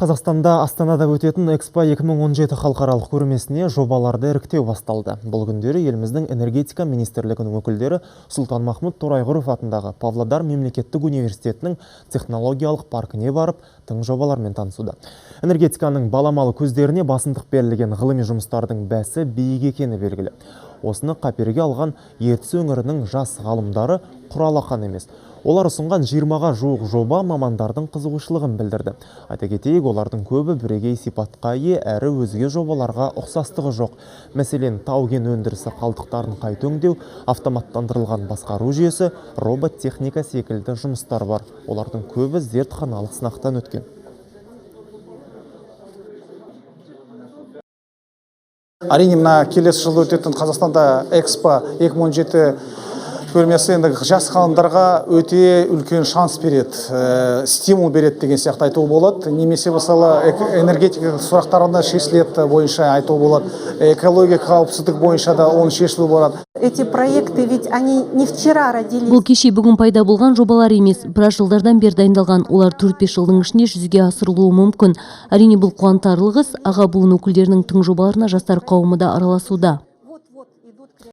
Қазақстанда Астанада өтетін Экспо 2017 халықаралық көрмесіне жобаларды іріктеу басталды. Бұл күндері еліміздің энергетика министрлігінің өкілдері Сұлтанмахмұт Торайғыров атындағы Павлодар мемлекеттік университетінің технологиялық паркіне барып, тың жобалармен танысуда. Энергетиканың баламалы көздеріне басымдық берілген ғылыми жұмыстардың бәсі биік екені белгілі. Осыны қаперге алған Ертіс өңірінің жас ғалымдары құралақан емес. Олар ұсынған 20-ға жуық жоба мамандардың қызығушылығын білдірді. Айта кетейік, олардың көбі бірегей сипатқа ие, әрі өзге жобаларға ұқсастығы жоқ. Мәселен, тау-кен өндірісі қалдықтарын қайта өңдеу, автоматтандырылған басқару жүйесі, робот техника секілді жұмыстар бар. Олардың көбі зертханалық сынақтан өткен. Әрине, мына келесі жылы өтетін Қазақстанда Экспо 2017 көрмесі енді жас ғалымдарға өте үлкен шанс береді, стимул береді деген сияқты айтуға болады. Немесе мысалы энергетика сұрақтарында шешіледі бойынша айтуға болады. Экология қауіпсіздік бойынша да оны шешілу болады. Эти проекты, ведь они не вчера родились. Бұл кеше бүгін пайда болған жобалар емес, біраз жылдардан бері дайындалған. Олар 4-5 жылдың ішінде жүзеге асырылуы мүмкін. Әрине бұл қуантарлық іс, аға буын өкілдерінің тың жобаларына жастар қауымы да араласуда.